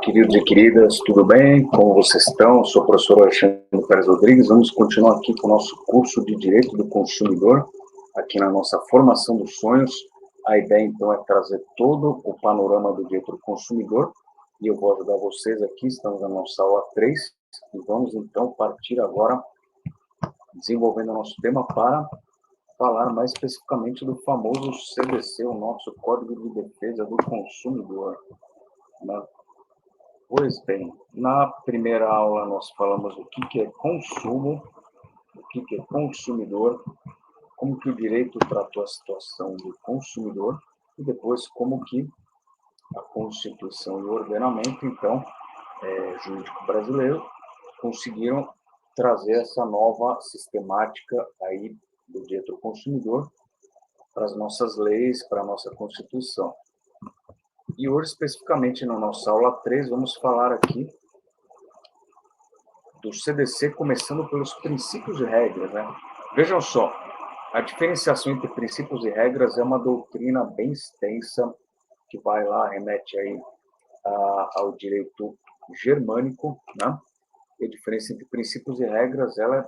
Queridos e queridas, tudo bem? Como vocês estão? Sou o professor Alexandre Pérez Rodrigues. Vamos continuar aqui com o nosso curso de Direito do Consumidor, aqui na nossa formação dos sonhos. A ideia, então, é trazer todo o panorama do direito do consumidor e eu vou ajudar vocês aqui. Estamos na nossa aula 3 e vamos, então, partir agora desenvolvendo o nosso tema para falar mais especificamente do famoso CDC, o nosso Código de Defesa do Consumidor, né? Pois bem, na primeira aula nós falamos o que é consumo, o que é consumidor, como que o direito tratou a situação do consumidor e depois como que a Constituição e o ordenamento, então, jurídico brasileiro, conseguiram trazer essa nova sistemática aí do direito do consumidor para as nossas leis, para a nossa Constituição. E hoje, especificamente na nossa aula 3, vamos falar aqui do CDC, começando pelos princípios e regras, né? Vejam só, a diferenciação entre princípios e regras é uma doutrina bem extensa, que vai lá, remete aí ao direito germânico, né? E a diferença entre princípios e regras, ela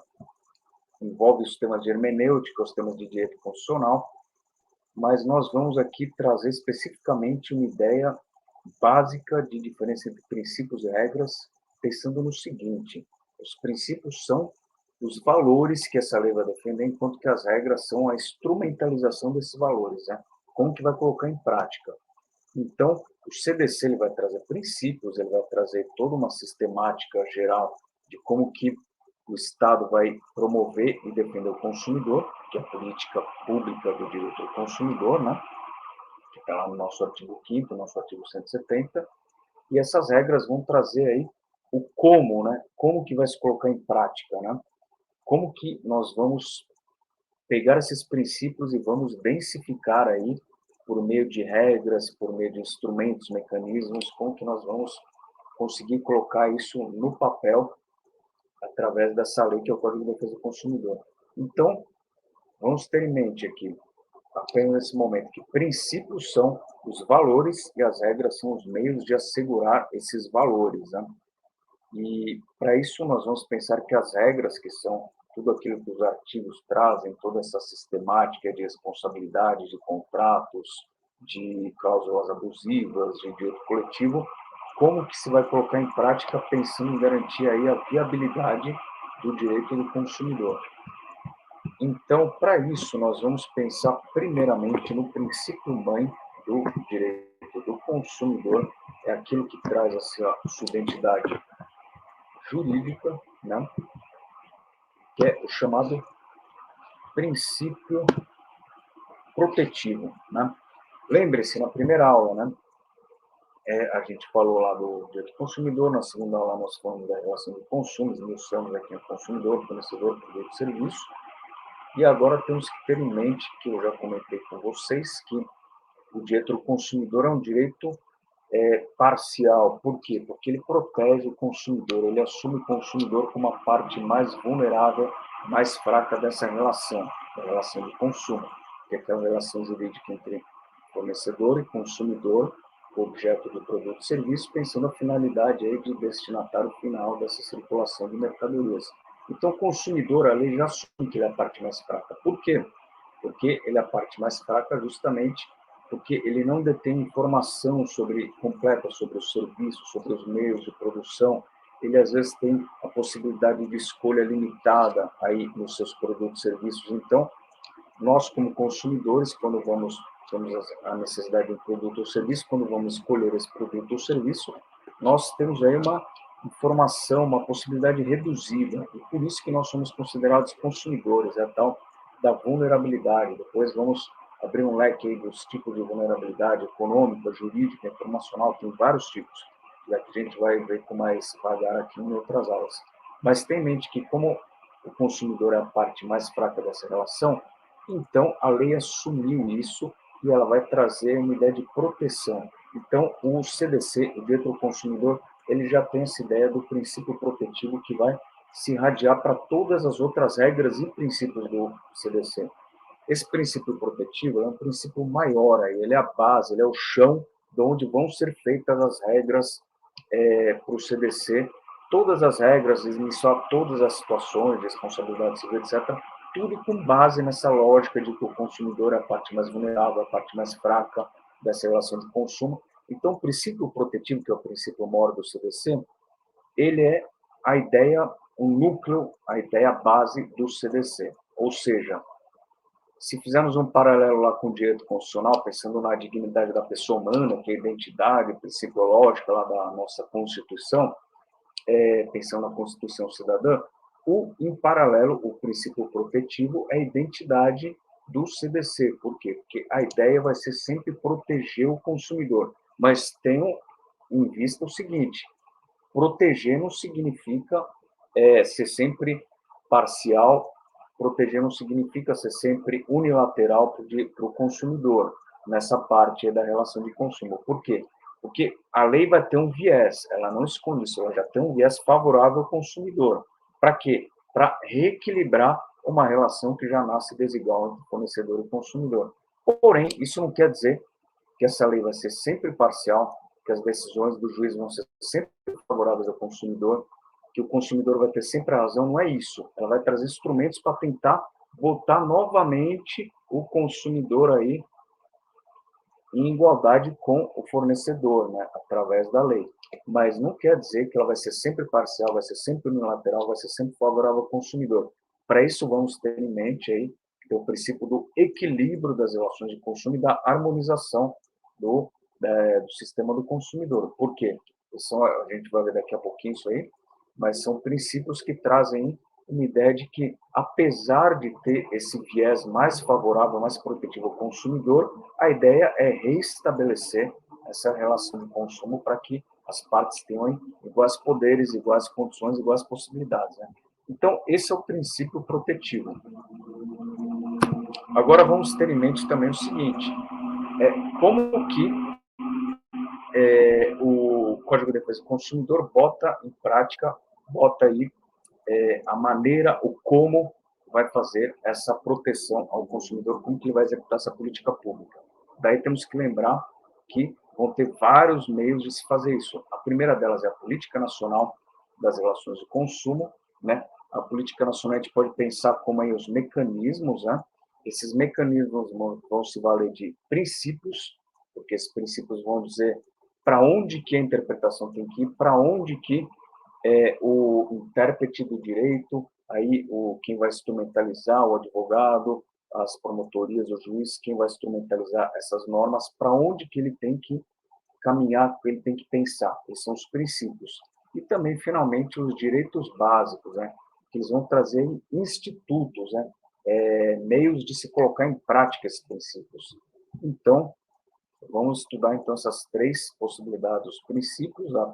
envolve os temas de hermenêutica, os temas de direito constitucional, mas nós vamos aqui trazer especificamente uma ideia básica de diferença entre princípios e regras, pensando no seguinte: os princípios são os valores que essa lei vai defender, enquanto que as regras são a instrumentalização desses valores, né? Como que vai colocar em prática. Então, o CDC ele vai trazer princípios, ele vai trazer toda uma sistemática geral de como que o Estado vai promover e defender o consumidor, que é a política pública do direito do consumidor, né? Que está lá no nosso artigo 5º, nosso artigo 170, e essas regras vão trazer aí o como, né? Como que vai se colocar em prática, né? Como que nós vamos pegar esses princípios e vamos densificar aí por meio de regras, por meio de instrumentos, mecanismos, como que nós vamos conseguir colocar isso no papel através dessa lei que é o Código de Defesa do Consumidor. Então, vamos ter em mente aqui, apenas nesse momento, que princípios são os valores e as regras são os meios de assegurar esses valores, né? E para isso nós vamos pensar que as regras, que são tudo aquilo que os artigos trazem, toda essa sistemática de responsabilidade, de contratos, de cláusulas abusivas, de direito coletivo, como que se vai colocar em prática pensando em garantir aí a viabilidade do direito do consumidor. Então, para isso, nós vamos pensar primeiramente no princípio mãe do direito do consumidor, é aquilo que traz a sua identidade jurídica, né? Que é o chamado princípio protetivo, né? Lembre-se, na primeira aula, né, a gente falou lá do direito do consumidor, na segunda aula nós falamos da relação de consumo, iniciamos aqui o consumidor, fornecedor, produto e serviço, e agora temos que ter em mente, que eu já comentei com vocês, que o direito do consumidor é um direito parcial. Por quê? Porque ele protege o consumidor, ele assume o consumidor como a parte mais vulnerável, mais fraca dessa relação, da relação de consumo, que é aquela relação jurídica entre fornecedor e consumidor, objeto do produto e serviço, pensando a finalidade aí de destinatário final dessa circulação de mercadorias. Então, o consumidor, a lei já assume que ele é a parte mais fraca. Por quê? Porque ele é a parte mais fraca justamente porque ele não detém informação completa sobre o serviço, sobre os meios de produção. Ele, às vezes, tem a possibilidade de escolha limitada aí nos seus produtos e serviços. Então, nós, como consumidores, quando temos a necessidade de um produto ou serviço, quando vamos escolher esse produto ou serviço, nós temos aí uma informação, uma possibilidade reduzida. E por isso que nós somos considerados consumidores, é a tal da vulnerabilidade. Depois vamos abrir um leque aí dos tipos de vulnerabilidade econômica, jurídica, informacional, tem vários tipos, já que a gente vai ver com mais vagar aqui em outras aulas. Mas tenha em mente que, como o consumidor é a parte mais fraca dessa relação, então a lei assumiu isso e ela vai trazer uma ideia de proteção. Então, o CDC, o Direito do Consumidor, ele já tem essa ideia do princípio protetivo que vai se irradiar para todas as outras regras e princípios do CDC. Esse princípio protetivo é um princípio maior, ele é a base, ele é o chão de onde vão ser feitas as regras para o CDC todas as regras, iniciar todas as situações, responsabilidade civil, etc., tudo com base nessa lógica de que o consumidor é a parte mais vulnerável, a parte mais fraca dessa relação de consumo. Então, o princípio protetivo, que é o princípio maior do CDC, ele é a ideia, o núcleo, a ideia base do CDC. Ou seja, se fizermos um paralelo lá com o direito constitucional, pensando na dignidade da pessoa humana, que é a identidade psicológica lá da nossa Constituição, pensando na Constituição cidadã, em paralelo, o princípio protetivo é a identidade do CDC. Por quê? Porque a ideia vai ser sempre proteger o consumidor. Mas tenham em vista o seguinte, proteger não significa ser sempre parcial, proteger não significa ser sempre unilateral para o consumidor, nessa parte da relação de consumo. Por quê? Porque a lei vai ter um viés, ela não esconde isso, ela já tem um viés favorável ao consumidor. Para quê? Para reequilibrar uma relação que já nasce desigual entre fornecedor e consumidor. Porém, isso não quer dizer que essa lei vai ser sempre parcial, que as decisões do juiz vão ser sempre favoráveis ao consumidor, que o consumidor vai ter sempre a razão, não é isso. Ela vai trazer instrumentos para tentar botar novamente o consumidor aí em igualdade com o fornecedor, né, através da lei. Mas não quer dizer que ela vai ser sempre parcial, vai ser sempre unilateral, vai ser sempre favorável ao consumidor. Para isso, vamos ter em mente aí o princípio do equilíbrio das relações de consumo e da harmonização do sistema do consumidor. Por quê? A gente vai ver daqui a pouquinho isso aí, mas são princípios que trazem uma ideia de que, apesar de ter esse viés mais favorável, mais protetivo ao consumidor, a ideia é reestabelecer essa relação de consumo para que as partes tenham iguais poderes, iguais condições, iguais possibilidades, né? Então, esse é o princípio protetivo. Agora, vamos ter em mente também o seguinte, como que o Código de Defesa do Consumidor bota em prática, bota aí a maneira, o como vai fazer essa proteção ao consumidor, como que ele vai executar essa política pública. Daí temos que lembrar que vão ter vários meios de se fazer isso. A primeira delas é a Política Nacional das Relações de Consumo, né? A Política Nacional a gente pode pensar como aí os mecanismos, né? Esses mecanismos vão se valer de princípios, porque esses princípios vão dizer para onde que a interpretação tem que ir, para onde que o intérprete do direito, aí quem vai instrumentalizar, o advogado, as promotorias, o juiz, quem vai instrumentalizar essas normas, para onde que ele tem que caminhar, ele tem que pensar. Esses são os princípios. E também, finalmente, os direitos básicos, né? Que eles vão trazer institutos, né? Meios de se colocar em prática esses princípios. Então, vamos estudar, então, essas três possibilidades, os princípios, a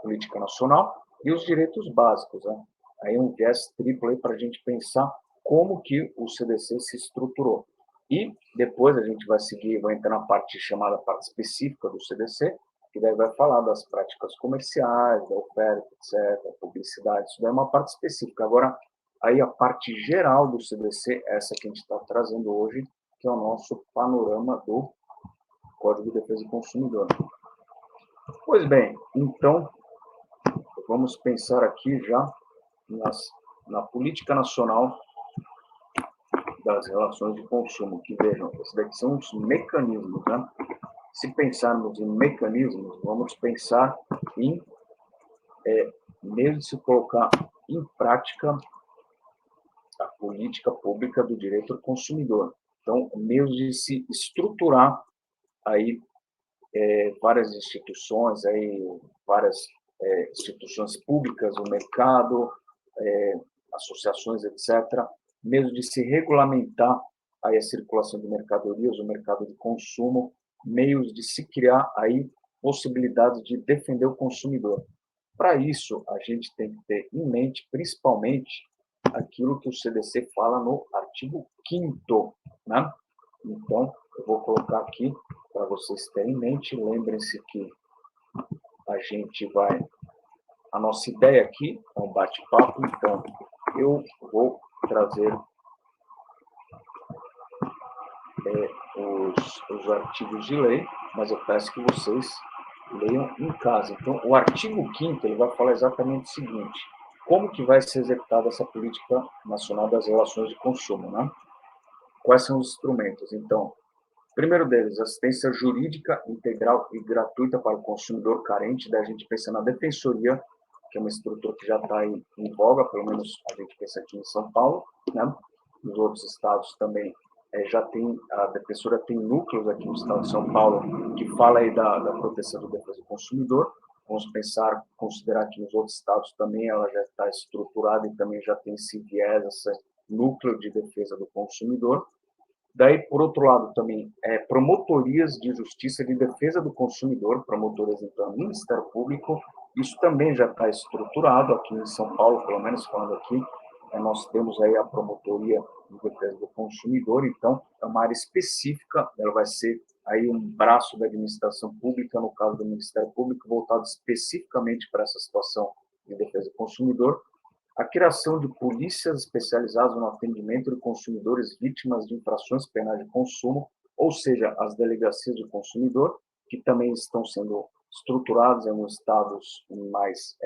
política nacional e os direitos básicos, né? Aí um viés triplo aí para a gente pensar como que o CDC se estruturou. E depois a gente vai seguir, vai entrar na parte chamada parte específica do CDC, que daí vai falar das práticas comerciais, da oferta, etc., publicidade, isso daí é uma parte específica. Agora, aí a parte geral do CDC, essa que a gente está trazendo hoje, que é o nosso panorama do Código de Defesa do Consumidor. Pois bem, então, vamos pensar aqui já na política nacional das relações de consumo, que vejam, esses daqui são os mecanismos, né? Se pensarmos em mecanismos, vamos pensar em meios de se colocar em prática a política pública do direito ao consumidor. Então, meios de se estruturar aí várias instituições, várias instituições públicas, o mercado, associações, etc., meios de se regulamentar aí a circulação de mercadorias, o mercado de consumo, meios de se criar aí possibilidades de defender o consumidor. Para isso, a gente tem que ter em mente, principalmente, aquilo que o CDC fala no artigo 5º, né? Então, eu vou colocar aqui para vocês terem em mente. Lembrem-se que a nossa ideia aqui é um bate-papo, então eu vou trazer os artigos de lei, mas eu peço que vocês Leiam em casa. Então, o artigo 5º ele vai falar exatamente o seguinte: como que vai ser executada essa política nacional das relações de consumo, né? Quais são os instrumentos? Então, primeiro deles, assistência jurídica integral e gratuita para o consumidor carente. Daí a gente pensa na defensoria, que é uma estrutura que já está em voga, pelo menos a gente pensa aqui em São Paulo, né? Nos outros estados também já tem, a defensora tem núcleos aqui no estado de São Paulo que fala aí da proteção do defesa do consumidor. Vamos pensar, considerar que nos outros estados também ela já está estruturada e também já tem esse viés, esse núcleo de defesa do consumidor. Daí, por outro lado, também promotorias de justiça de defesa do consumidor, promotorias, então, Ministério Público, isso também já está estruturado aqui em São Paulo, pelo menos falando aqui, nós temos aí a promotoria de defesa do consumidor, então, é uma área específica, ela vai ser aí um braço da administração pública, no caso do Ministério Público, voltado especificamente para essa situação de defesa do consumidor, a criação de polícias especializadas no atendimento de consumidores vítimas de infrações penais de consumo, ou seja, as delegacias de consumidor, que também estão sendo estruturadas em alguns estados mais,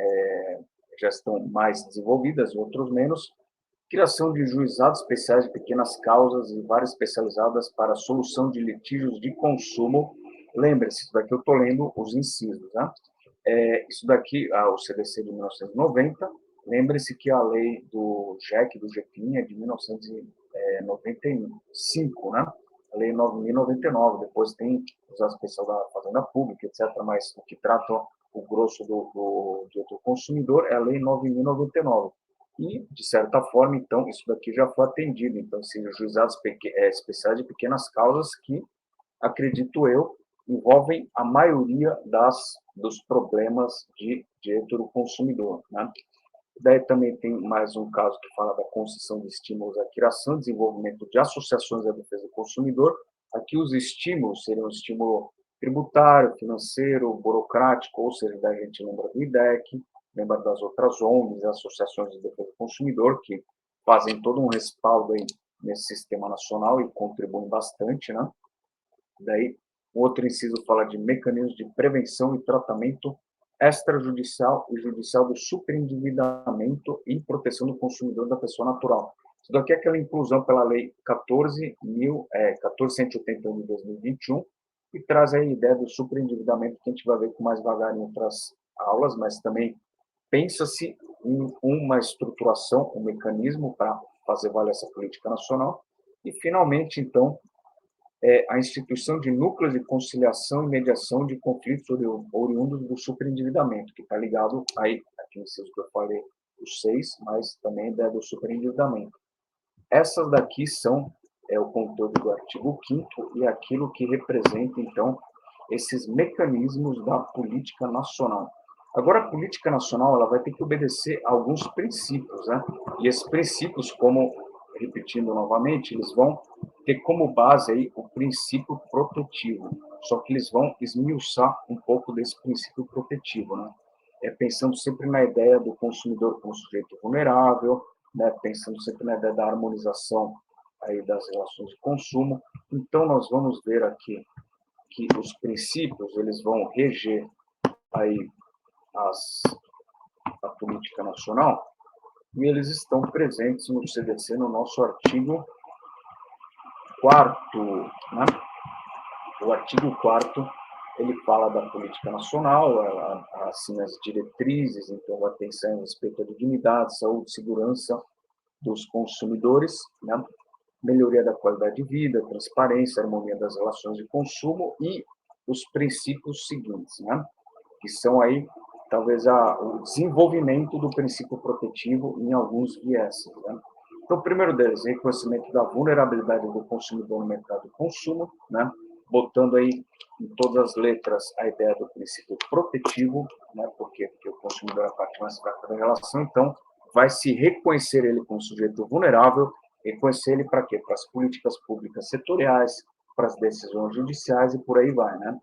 já estão mais desenvolvidas, em outros menos, criação de juizados especiais de pequenas causas e varas especializadas para a solução de litígios de consumo. Lembre-se, isso daqui eu estou lendo os incisos, né? Isso daqui, o CDC de 1990, lembre-se que a lei do GEC, do GEPIN, é de 1995, né? A lei 9.099, depois tem os especial da Fazenda Pública, etc., mas o que trata o grosso do direito do consumidor é a lei 9.099. E, de certa forma, então, isso daqui já foi atendido. Então, se os juizados especiais de pequenas causas que, acredito eu, envolvem a maioria dos problemas de direito do consumidor, né? Daí também tem mais um caso que fala da concessão de estímulos à criação e desenvolvimento de associações à defesa do consumidor. Aqui os estímulos seriam estímulo tributário, financeiro, burocrático, ou seja, daí a gente lembra do IDEC, lembra das outras ONGs, associações de defesa do consumidor, que fazem todo um respaldo aí nesse sistema nacional e contribuem bastante, né? Daí, o outro inciso fala de mecanismos de prevenção e tratamento extrajudicial e judicial do superendividamento e proteção do consumidor da pessoa natural. Isso daqui é aquela inclusão pela Lei 14.181 de 2021, e traz a ideia do superendividamento, que a gente vai ver com mais devagar em outras aulas, mas também pensa-se em uma estruturação, um mecanismo para fazer valer essa política nacional. E, finalmente, então, a instituição de núcleos de conciliação e mediação de conflitos oriundos do superendividamento, que está ligado aí, aqui no que eu falei, os 6, mas também do superendividamento. Essas daqui são o conteúdo do artigo 5º e aquilo que representa, então, esses mecanismos da política nacional. Agora, a política nacional ela vai ter que obedecer a alguns princípios, né? E esses princípios, como, repetindo novamente, eles vão ter como base aí o princípio protetivo, só que eles vão esmiuçar um pouco desse princípio protetivo, né? Pensando sempre na ideia do consumidor como sujeito vulnerável, né? Pensando sempre na ideia da harmonização aí das relações de consumo. Então, nós vamos ver aqui que os princípios eles vão reger aí as, a política nacional, e eles estão presentes no CDC, no nosso artigo 4º, né? O artigo 4º, ele fala da política nacional, assim, as diretrizes, então, atenção a respeito à dignidade, saúde e segurança dos consumidores, né? Melhoria da qualidade de vida, transparência, harmonia das relações de consumo e os princípios seguintes, né? Que são aí, talvez, o desenvolvimento do princípio protetivo em alguns viéses, né? Então, o primeiro deles, reconhecimento da vulnerabilidade do consumidor no mercado de consumo, né? Botando aí em todas as letras a ideia do princípio protetivo, né? Por quê? Porque o consumidor é a parte mais fraca da relação, então vai se reconhecer ele como sujeito vulnerável, reconhecer ele para quê? Para as políticas públicas setoriais, para as decisões judiciais e por aí vai, né?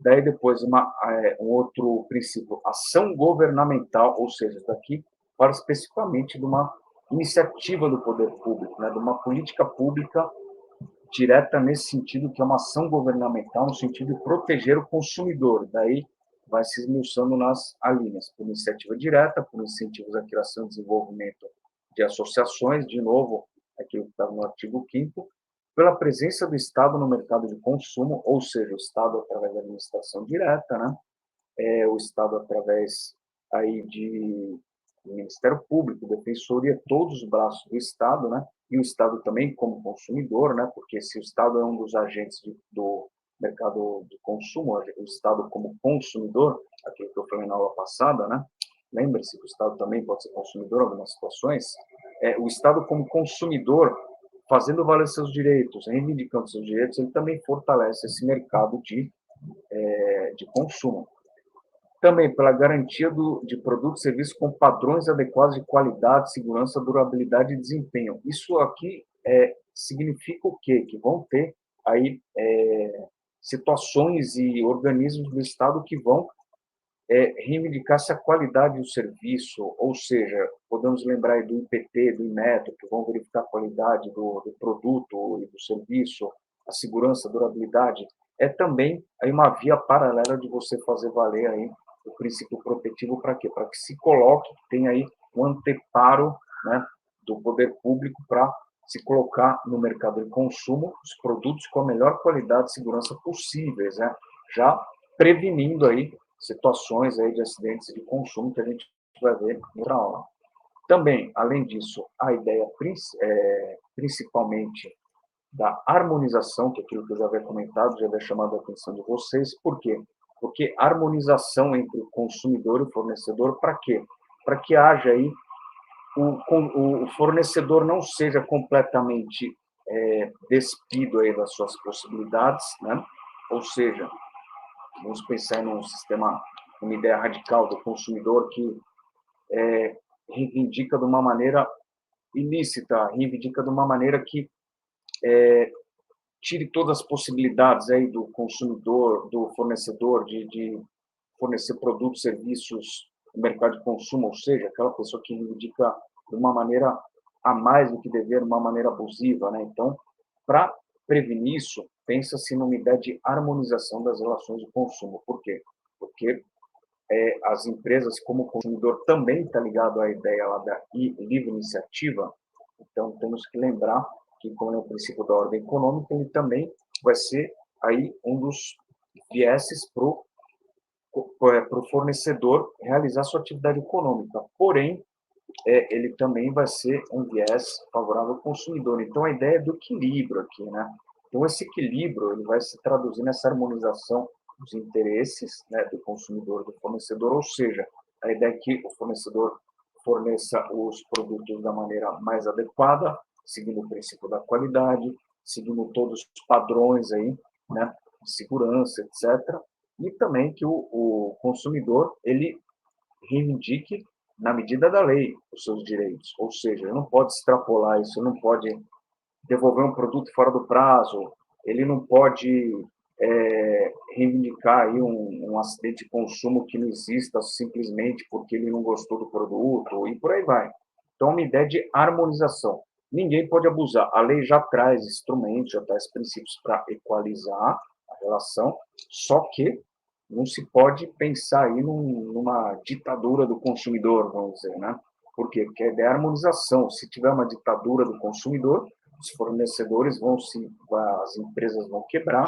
Daí depois um outro princípio, ação governamental, ou seja, daqui fala especificamente de uma iniciativa do poder público, né, de uma política pública direta nesse sentido, que é uma ação governamental no sentido de proteger o consumidor. Daí vai se esmiuçando nas alíneas, por iniciativa direta, por incentivos à criação e desenvolvimento de associações, de novo, aquilo que estava no artigo 5º, pela presença do Estado no mercado de consumo, ou seja, o Estado através da administração direta, né? O Estado através aí do Ministério Público, Defensoria, todos os braços do Estado, né? E o Estado também como consumidor, né? Porque se o Estado é um dos agentes do mercado de consumo, o Estado como consumidor, aquilo que eu falei na aula passada, né? Lembre-se que o Estado também pode ser consumidor em algumas situações. O Estado como consumidor, fazendo valer seus direitos, reivindicando seus direitos, ele também fortalece esse mercado de consumo. Também pela garantia de produtos e serviços com padrões adequados de qualidade, segurança, durabilidade e desempenho. Isso aqui significa o quê? Que vão ter aí situações e organismos do Estado que vão reivindicar essa qualidade do serviço, ou seja, podemos lembrar aí do IPT, do Inmetro, que vão verificar a qualidade do produto e do serviço, a segurança, a durabilidade. É também aí uma via paralela de você fazer valer aí o princípio protetivo para quê? Para que se coloque, que tenha aí um anteparo, né, do poder público para se colocar no mercado de consumo os produtos com a melhor qualidade e segurança possíveis, né? Já prevenindo aí situações aí de acidentes de consumo que a gente vai ver em outra aula. Também, além disso, a ideia principalmente da harmonização, que é aquilo que eu já havia comentado, já havia chamado a atenção de vocês. Por quê? Porque harmonização entre o consumidor e o fornecedor, para quê? Para que haja aí, o fornecedor não seja completamente despido aí das suas possibilidades, né? Ou seja, vamos pensar num sistema, uma ideia radical do consumidor que reivindica de uma maneira ilícita, reivindica de uma maneira que tire todas as possibilidades aí do consumidor, do fornecedor, de fornecer produtos, serviços no mercado de consumo, ou seja, aquela pessoa que reivindica de uma maneira a mais do que dever, de uma maneira abusiva, né? Então, para prevenir isso, pensa-se numa ideia de harmonização das relações de consumo. Por quê? Porque as empresas, como consumidor, também está ligado à ideia lá da livre iniciativa. Então, temos que lembrar que, como é o princípio da ordem econômica, ele também vai ser aí um dos vieses para o fornecedor realizar sua atividade econômica. Porém, ele também vai ser um viés favorável ao consumidor. Então, a ideia é do equilíbrio aqui, né? Então, esse equilíbrio ele vai se traduzir nessa harmonização dos interesses, né, do consumidor e do fornecedor, ou seja, a ideia é que o fornecedor forneça os produtos da maneira mais adequada, seguindo o princípio da qualidade, seguindo todos os padrões aí, né, de segurança, etc. E também que o consumidor ele reivindique, na medida da lei, os seus direitos. Ou seja, ele não pode extrapolar isso, ele não pode devolver um produto fora do prazo, ele não pode reivindicar aí um acidente de consumo que não exista simplesmente porque ele não gostou do produto, e por aí vai. Então, é uma ideia de harmonização. Ninguém pode abusar. A lei já traz instrumentos, já traz princípios para equalizar a relação, só que não se pode pensar aí numa ditadura do consumidor, vamos dizer, né? Por quê? Porque a ideia é a harmonização. Se tiver uma ditadura do consumidor, os fornecedores as empresas vão quebrar,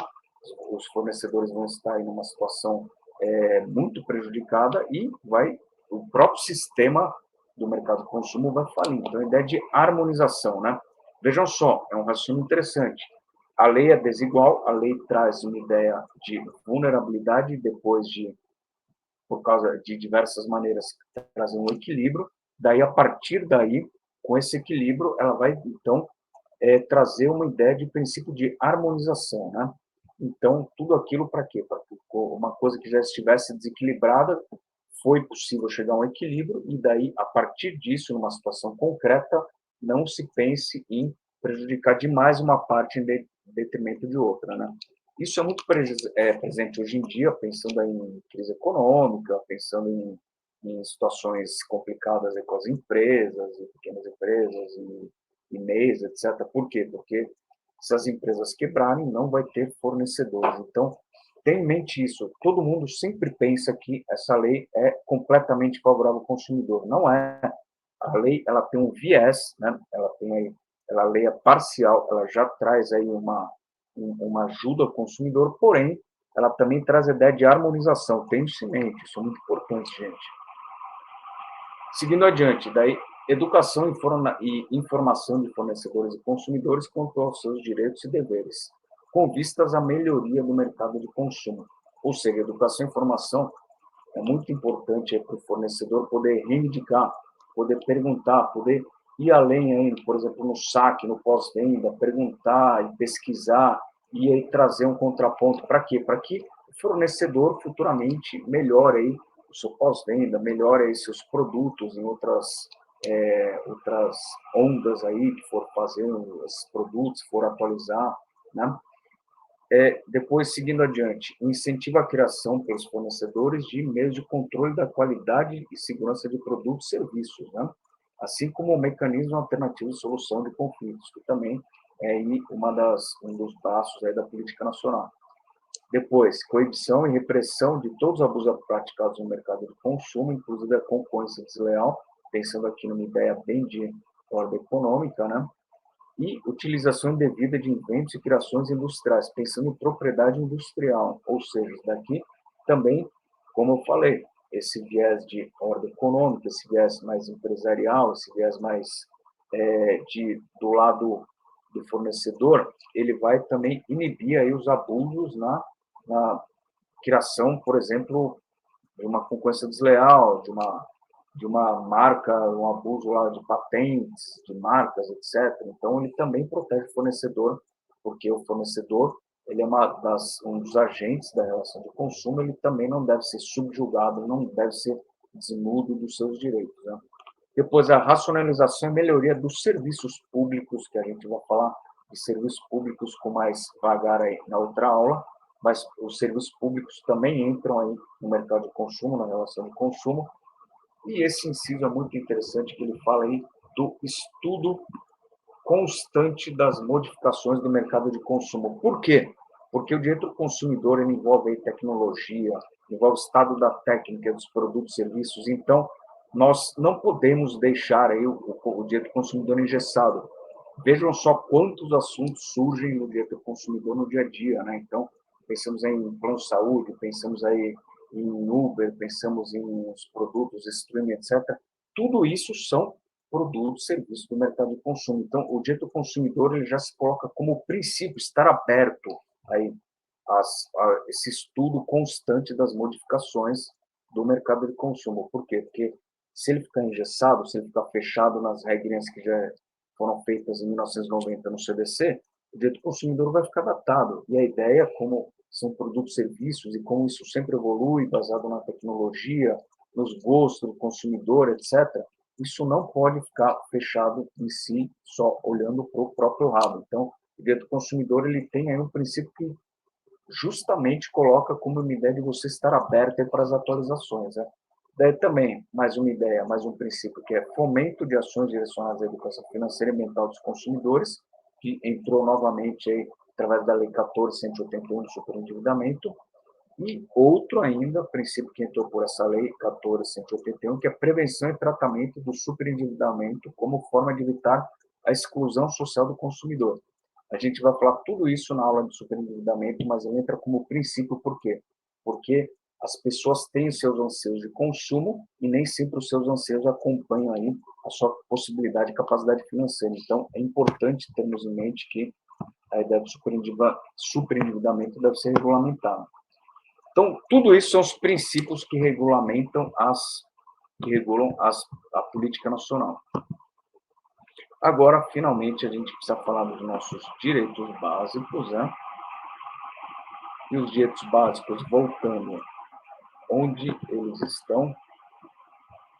os fornecedores vão estar em uma situação muito prejudicada e o próprio sistema do mercado de consumo vai falir. Então, a ideia de harmonização, né? Vejam só, é um raciocínio interessante. A lei é desigual, a lei traz uma ideia de vulnerabilidade, depois por causa de diversas maneiras, trazer um equilíbrio. Daí, a partir daí, com esse equilíbrio, ela vai, então, trazer uma ideia de princípio de harmonização, né? Então, tudo aquilo para quê? Para que uma coisa que já estivesse desequilibrada, foi possível chegar a um equilíbrio, e daí, a partir disso, numa situação concreta, não se pense em prejudicar demais uma parte em detrimento de outra, né? Isso é muito presente hoje em dia, pensando em crise econômica, pensando em situações complicadas com as empresas, e pequenas empresas, e MEIs, etc. Por quê? Porque se as empresas quebrarem, não vai ter fornecedores. Então, tenha em mente isso. Todo mundo sempre pensa que essa lei é completamente favorável ao consumidor. Não é. A lei, ela tem um viés, né? Ela tem aí, ela, a lei é parcial, ela já traz aí uma ajuda ao consumidor, porém, ela também traz a ideia de harmonização. Tenha isso em mente, isso é muito importante, gente. Seguindo adiante, daí, educação e informação de fornecedores e consumidores quanto aos seus direitos e deveres, com vistas à melhoria do mercado de consumo. Ou seja, educação e informação é muito importante para o fornecedor poder reivindicar, poder perguntar, poder ir além ainda, por exemplo, no saque, no pós-venda, perguntar e pesquisar e aí trazer um contraponto. Para quê? Para que o fornecedor futuramente melhore aí o seu pós-venda, melhore aí seus produtos em outras ondas aí que for fazer os produtos, for atualizar, né? Depois, seguindo adiante, incentiva a criação pelos fornecedores de meios de controle da qualidade e segurança de produtos e serviços, né? Assim como o mecanismo alternativo de solução de conflitos, que também é aí um dos braços aí da política nacional. Depois, coibição e repressão de todos os abusos praticados no mercado de consumo, inclusive a concorrência desleal, pensando aqui numa ideia bem de ordem econômica, né? E utilização indevida de inventos e criações industriais, pensando em propriedade industrial, ou seja, daqui também, como eu falei, esse viés de ordem econômica, esse viés mais empresarial, esse viés mais do lado do fornecedor, ele vai também inibir aí os abusos na criação, por exemplo, de uma concorrência desleal, de uma marca, um abuso lá de patentes, de marcas, etc. Então, ele também protege o fornecedor, porque o fornecedor ele é um dos agentes da relação de consumo, ele também não deve ser subjugado, não deve ser desnudo dos seus direitos, né? Depois, a racionalização e melhoria dos serviços públicos, que a gente vai falar de serviços públicos com mais vagar aí na outra aula, mas os serviços públicos também entram aí no mercado de consumo, na relação de consumo, e esse inciso é muito interessante, que ele fala aí do estudo constante das modificações do mercado de consumo. Por quê? Porque o direito do consumidor ele envolve aí tecnologia, envolve o estado da técnica dos produtos e serviços, então nós não podemos deixar aí o direito do consumidor engessado. Vejam só quantos assuntos surgem no direito do consumidor no dia a dia, né? Então, pensamos em plano de saúde, pensamos aí em Uber, pensamos em os produtos, streaming, etc. Tudo isso são produtos, serviços do mercado de consumo. Então, o direito do consumidor ele já se coloca como princípio estar aberto aí a esse estudo constante das modificações do mercado de consumo. Por quê? Porque se ele ficar engessado, se ele ficar fechado nas regrinhas que já foram feitas em 1990 no CDC, o direito do consumidor vai ficar datado. E a ideia, como são produtos e serviços, e como isso sempre evolui, baseado na tecnologia, nos gostos do consumidor, etc., isso não pode ficar fechado em si, só olhando para o próprio rabo. Então, o direito do consumidor ele tem aí um princípio que justamente coloca como uma ideia de você estar aberto para as atualizações, né? Daí também, mais uma ideia, mais um princípio, que é fomento de ações direcionadas à educação financeira e mental dos consumidores, que entrou novamente aí, através da Lei 14.181 do superendividamento, e outro ainda, princípio que entrou por essa Lei 14.181, que é prevenção e tratamento do superendividamento como forma de evitar a exclusão social do consumidor. A gente vai falar tudo isso na aula de superendividamento, mas ele entra como princípio, por quê? Porque as pessoas têm os seus anseios de consumo e nem sempre os seus anseios acompanham aí a sua possibilidade e capacidade financeira. Então, é importante termos em mente que a ideia do superendividamento deve ser regulamentada. Então, tudo isso são os princípios que regulamentam a política nacional. Agora, finalmente, a gente precisa falar dos nossos direitos básicos, né? E os direitos básicos, voltando onde eles estão,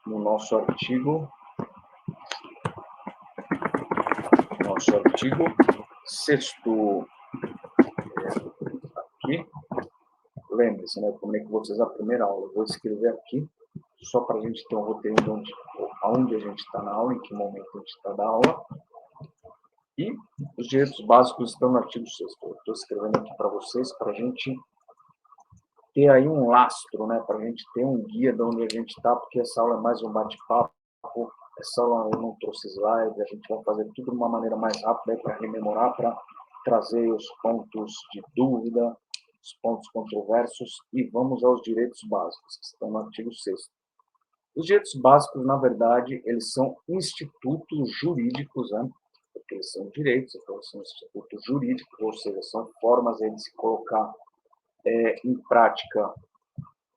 no nosso artigo 6º, aqui. Lembre-se, né? Eu comentei com vocês a primeira aula. Eu vou escrever aqui, só para a gente ter um roteiro de onde a gente está na aula, em que momento a gente está da aula. E os direitos básicos estão no artigo 6º. Eu estou escrevendo aqui para vocês, para a gente ter aí um lastro, né, para a gente ter um guia de onde a gente está, porque essa aula é mais um bate-papo, essa aula eu não trouxe slide, a gente vai fazer tudo de uma maneira mais rápida para rememorar, para trazer os pontos de dúvida, os pontos controversos, e vamos aos direitos básicos, que estão no artigo 6º. Os direitos básicos, na verdade, eles são institutos jurídicos, né? Porque eles são direitos, então eles são institutos jurídicos, ou seja, são formas de se colocar em prática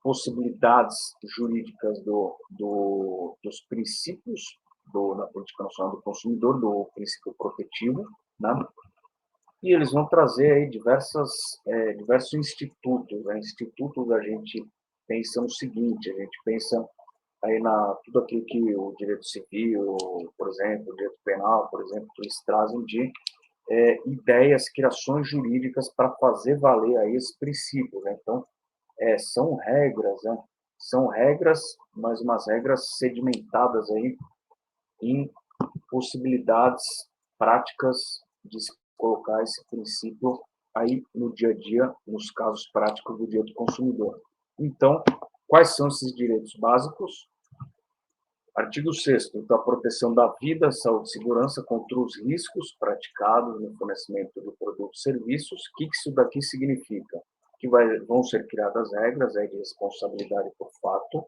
possibilidades jurídicas dos princípios na Política Nacional do Consumidor, do princípio protetivo, né? E eles vão trazer aí diversos institutos. Né? Institutos a gente pensa no seguinte, a gente pensa aí tudo aquilo que o direito civil, por exemplo, o direito penal, por exemplo, eles trazem de ideias, criações jurídicas para fazer valer aí esses princípios. Né? Então, são regras, né? São regras, mas umas regras sedimentadas aí em possibilidades práticas de se colocar esse princípio aí no dia a dia, nos casos práticos do direito do consumidor. Então, quais são esses direitos básicos? Artigo 6º, então, a proteção da vida, saúde e segurança contra os riscos praticados no fornecimento de produtos e serviços. O que isso daqui significa? Que vão ser criadas regras de responsabilidade por fato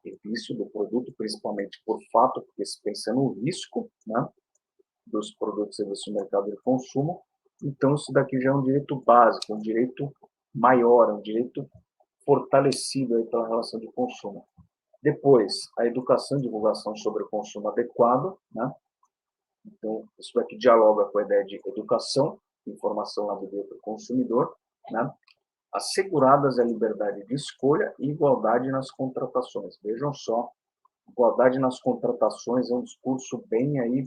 e vício do produto, principalmente por fato, porque se pensa no risco, né, dos produtos e serviços no mercado de consumo. Então, isso daqui já é um direito básico, um direito maior, um direito fortalecido aí pela relação de consumo. Depois, a educação e divulgação sobre o consumo adequado, né? Então, isso daqui dialoga com a ideia de educação, informação na vida do consumidor, né? Asseguradas a liberdade de escolha e igualdade nas contratações. Vejam só, igualdade nas contratações é um discurso bem aí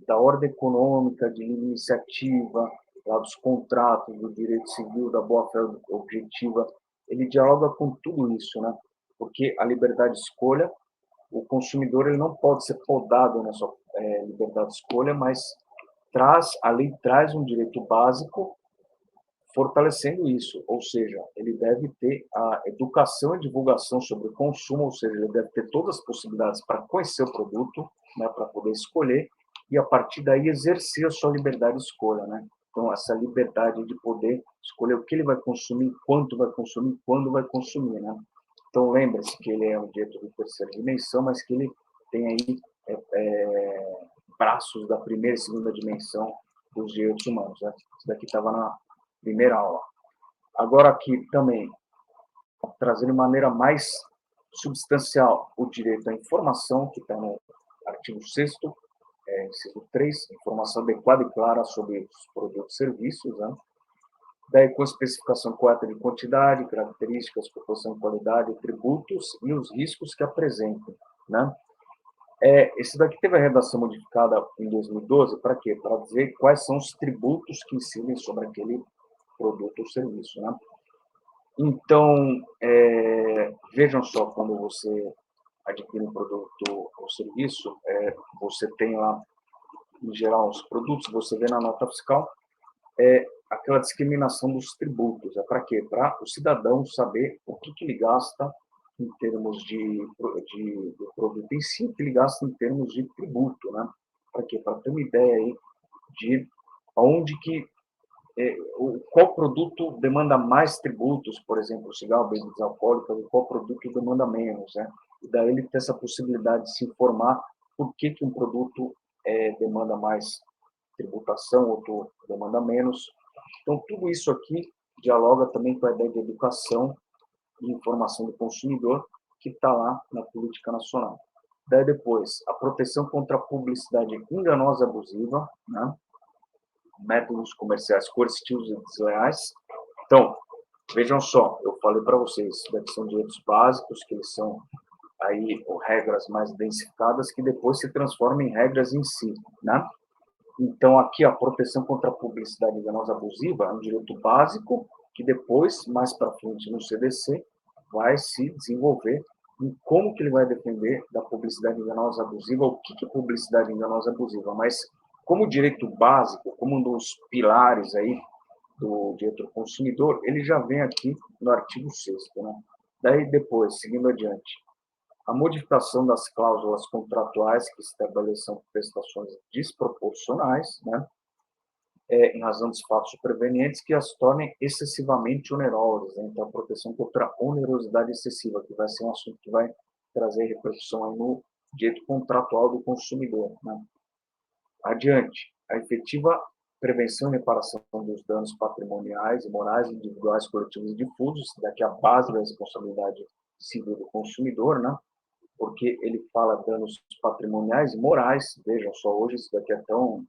da ordem econômica, de iniciativa, lá dos contratos, do direito civil, da boa-fé objetiva. Ele dialoga com tudo isso, né? Porque a liberdade de escolha, o consumidor ele não pode ser podado na sua liberdade de escolha, mas a lei traz um direito básico fortalecendo isso, ou seja, ele deve ter a educação e divulgação sobre o consumo, ou seja, ele deve ter todas as possibilidades para conhecer o produto, né, para poder escolher, e a partir daí exercer a sua liberdade de escolha, né? Então, essa liberdade de poder escolher o que ele vai consumir, quanto vai consumir, quando vai consumir, né? Então, lembre-se que ele é um direito de terceira dimensão, mas que ele tem aí braços da primeira e segunda dimensão dos direitos humanos, né? Isso daqui estava na primeira aula. Agora aqui também, trazendo de maneira mais substancial o direito à informação, que está no artigo 6º, inciso 3, informação adequada e clara sobre os produtos e serviços, né? Daí com especificação correta de quantidade, características, proporção de qualidade, tributos e os riscos que apresentam, né? Esse daqui teve a redação modificada em 2012, para quê? Para dizer quais são os tributos que incidem sobre aquele produto ou serviço, né? Então, vejam só, quando você adquire um produto ou serviço, você tem lá, em geral, os produtos, você vê na nota fiscal, aquela discriminação dos tributos. É para quê? Para o cidadão saber o que ele gasta em termos do produto em si, o que ele gasta em termos de tributo, né? Para quê? Para ter uma ideia aí de onde que qual produto demanda mais tributos, por exemplo, o cigarro, bebidas alcoólicas, e qual produto demanda menos, né? E daí ele tem essa possibilidade de se informar por que um produto demanda mais tributação, outro demanda menos. Então, tudo isso aqui dialoga também com a ideia de educação e informação do consumidor, que está lá na política nacional. Daí depois, a proteção contra a publicidade enganosa e abusiva, né? Métodos comerciais coercitivos e desleais. Então, vejam só, eu falei para vocês, que são direitos básicos, que eles são aí regras mais densificadas, que depois se transformam em regras em si, né? Então, aqui, a proteção contra a publicidade enganosa abusiva é um direito básico, que depois, mais para frente no CDC, vai se desenvolver em como que ele vai defender da publicidade enganosa abusiva, o que é publicidade enganosa abusiva, mas como direito básico, como um dos pilares aí do direito do consumidor, ele já vem aqui no artigo 6º, né? Daí, depois, seguindo adiante, a modificação das cláusulas contratuais que estabeleçam prestações desproporcionais, né? Em razão dos fatos supervenientes que as tornem excessivamente onerosas, né? Então, a proteção contra a onerosidade excessiva, que vai ser um assunto que vai trazer repercussão aí no direito contratual do consumidor, né? Adiante, a efetiva prevenção e reparação dos danos patrimoniais e morais, individuais, coletivos e difusos, daqui a base da responsabilidade civil do consumidor, né? Porque ele fala danos patrimoniais e morais, vejam só, hoje isso daqui é tão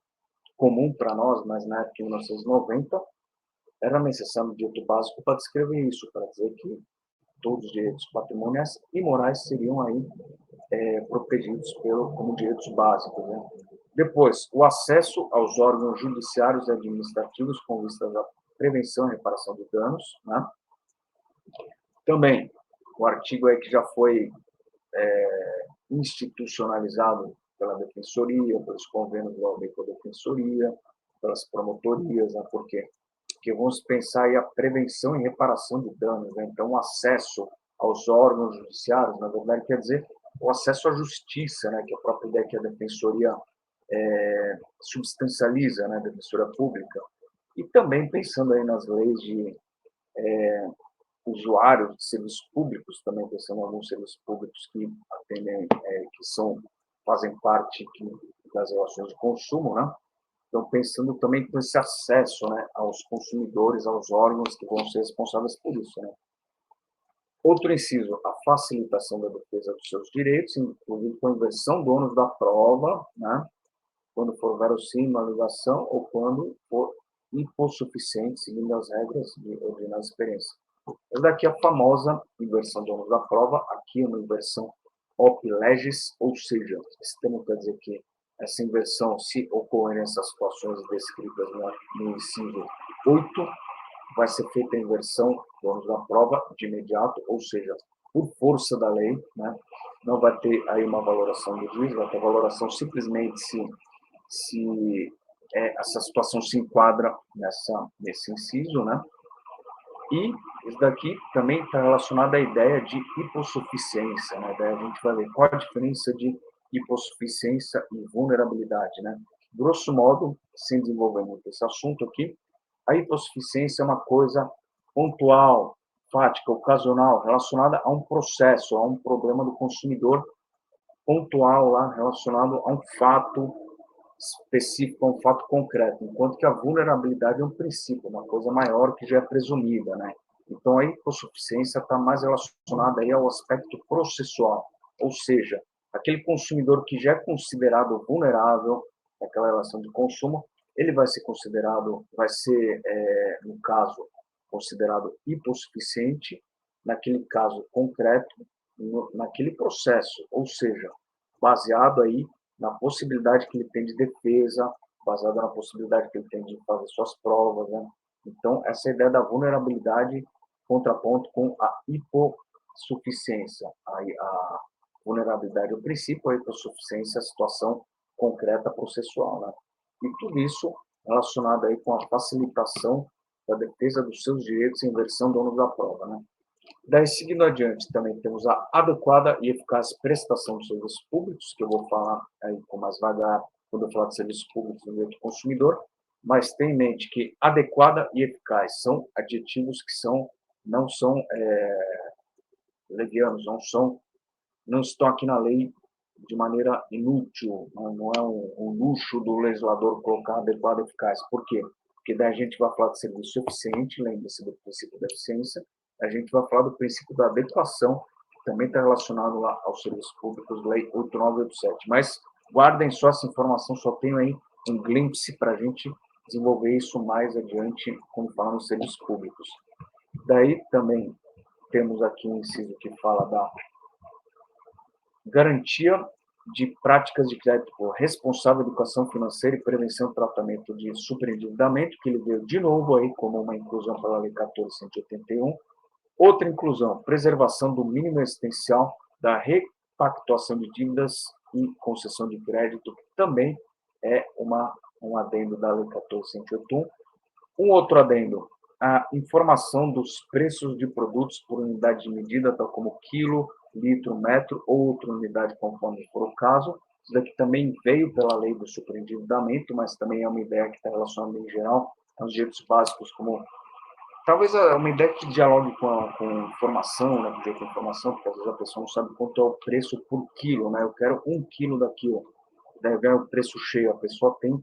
comum para nós, mas na época de 1990 era necessário um direito básico para descrever isso, para dizer que todos os direitos patrimoniais e morais seriam aí protegidos como direitos básicos, né? Depois, o acesso aos órgãos judiciários e administrativos com vistas à prevenção e reparação de danos, né? Também, o artigo aí que já foi institucionalizado pela Defensoria, pelos convênios da OAB com a Defensoria, pelas promotorias, né? Por quê? Porque vamos pensar aí a prevenção e reparação de danos, né? Então, o acesso aos órgãos judiciários, na verdade, quer dizer o acesso à justiça, né? Que é a própria ideia que a Defensoria substancializa, né? A Defensoria Pública. E também pensando aí nas leis de usuários de serviços públicos, também pensando em alguns serviços públicos que atendem, fazem parte das relações de consumo, né? Então, pensando também com esse acesso, né, aos consumidores, aos órgãos que vão ser responsáveis por isso, né? Outro inciso, a facilitação da defesa dos seus direitos, inclusive com a inversão do ônus da prova, né? Quando for verossímil a alegação ou quando for hipossuficiente, seguindo as regras de ordinária experiência. Essa daqui é a famosa inversão do ônus da prova, aqui é uma inversão op legis, ou seja, esse termo quer dizer que essa inversão, se ocorrer nessas situações descritas no inciso 8, vai ser feita a inversão do ônus da prova de imediato, ou seja, por força da lei, né? Não vai ter aí uma valoração do juiz, vai ter valoração simplesmente se essa situação se enquadra nesse inciso, né? E isso daqui também está relacionado à ideia de hipossuficiência, né? Daí a gente vai ver qual a diferença de hipossuficiência e vulnerabilidade, né? Grosso modo, sem desenvolver muito esse assunto aqui, a hipossuficiência é uma coisa pontual, fática, ocasional, relacionada a um processo, a um problema do consumidor pontual lá, relacionado a um fato específico, a um fato concreto, enquanto que a vulnerabilidade é um princípio, uma coisa maior que já é presumida, né? Então, a hipossuficiência está mais relacionada aí ao aspecto processual, ou seja, aquele consumidor que já é considerado vulnerável naquela relação de consumo, ele vai ser considerado, no caso, considerado hipossuficiente naquele caso concreto, naquele processo, ou seja, baseado aí na possibilidade que ele tem de defesa, baseado na possibilidade que ele tem de fazer suas provas, né? Então, essa ideia da vulnerabilidade contraponto com a hipossuficiência. A vulnerabilidade é o princípio, a hipossuficiência é a situação concreta processual, né? E tudo isso relacionado aí com a facilitação da defesa dos seus direitos em inversão do ônus da prova, né? Daí, seguindo adiante, também temos a adequada e eficaz prestação de serviços públicos, que eu vou falar aí com mais vagar quando eu falar de serviços públicos no direito do consumidor, mas tenha em mente que adequada e eficaz são adjetivos que não são levianos, não estão aqui na lei de maneira inútil, não é um luxo do legislador colocar adequado e eficaz. Por quê? Porque daí a gente vai falar de serviço eficiente, lembre-se do princípio da eficiência, a gente vai falar do princípio da adequação, que também está relacionado lá aos serviços públicos, lei 8987. Mas guardem só essa informação, só tenho aí um glimpse para a gente desenvolver isso mais adiante, quando falamos de serviços públicos. Daí também temos aqui um inciso que fala da garantia de práticas de crédito responsável, educação financeira e prevenção e tratamento de superendividamento, que ele veio de novo aí como uma inclusão pela Lei 14.181. Outra inclusão, preservação do mínimo existencial da repactuação de dívidas e concessão de crédito, que também é um adendo da Lei 14.181. Um outro adendo, a informação dos preços de produtos por unidade de medida, tal como quilo, litro, metro ou outra unidade, conforme for o caso. Isso daqui também veio pela lei do superendividamento, mas também é uma ideia que está relacionada em geral aos direitos básicos, como talvez uma ideia que dialogue com informação, né, com direito à informação, porque às vezes a pessoa não sabe quanto é o preço por quilo, né? Eu quero 1 quilo daquilo, daí eu ganho o preço cheio. A pessoa tem,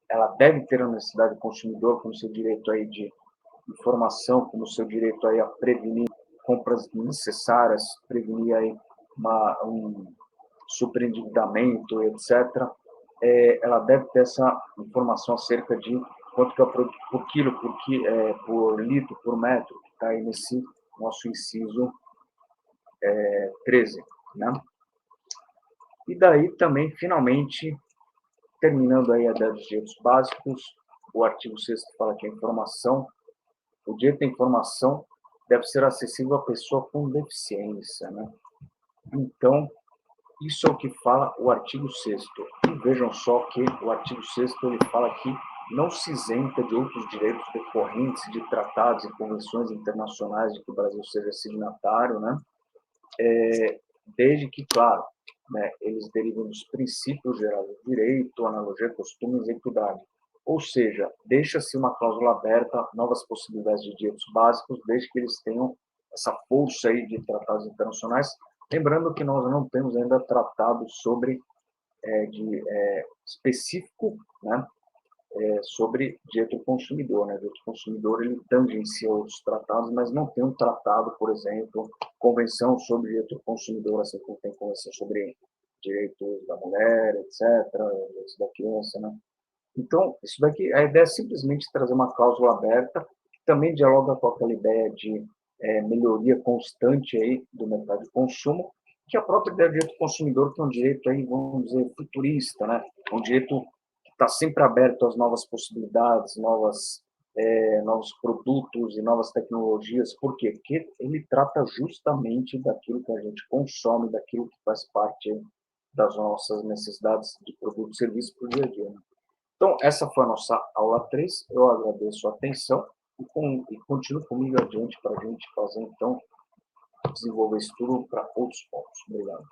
ela deve ter a necessidade do consumidor como seu direito aí de informação, como seu direito aí a prevenir compras necessárias, prevenir aí um superendividamento, etc. Ela deve ter essa informação acerca de quanto que é o produto por quilo, por litro, por metro, que está aí nesse nosso inciso 13. Né? E daí também, finalmente, terminando aí a ideia dos direitos básicos, o artigo 6º fala que a informação, o direito à informação deve ser acessível à pessoa com deficiência. Né? Então, isso é o que fala o artigo 6º. E vejam só que o artigo 6º ele fala que não se isenta de outros direitos decorrentes de tratados e convenções internacionais de que o Brasil seja signatário, né? Desde que, claro, né, eles derivem dos princípios gerais do direito, analogia, costumes e equidade. Ou seja, deixa-se uma cláusula aberta a novas possibilidades de direitos básicos, desde que eles tenham essa força aí de tratados internacionais. Lembrando que nós não temos ainda tratado sobre específico, né, sobre direito do consumidor. Né? O direito do consumidor ele tangencia outros tratados, mas não tem um tratado, por exemplo, convenção sobre direito do consumidor, assim como tem convenção sobre direitos da mulher, etc., direitos da criança. Né? Então, isso daqui, a ideia é simplesmente trazer uma cláusula aberta, que também dialoga com aquela ideia de melhoria constante aí do mercado de consumo, que a própria ideia de direito do consumidor, que é um direito aí, vamos dizer, futurista, né? Um direito que está sempre aberto às novas possibilidades, novos produtos e novas tecnologias. Por quê? Porque ele trata justamente daquilo que a gente consome, daquilo que faz parte das nossas necessidades de produtos e serviços para o dia a dia. Né? Então, essa foi a nossa aula 3. Eu agradeço a atenção e continuo comigo adiante para a gente fazer, então, desenvolver isso tudo para outros pontos. Obrigado.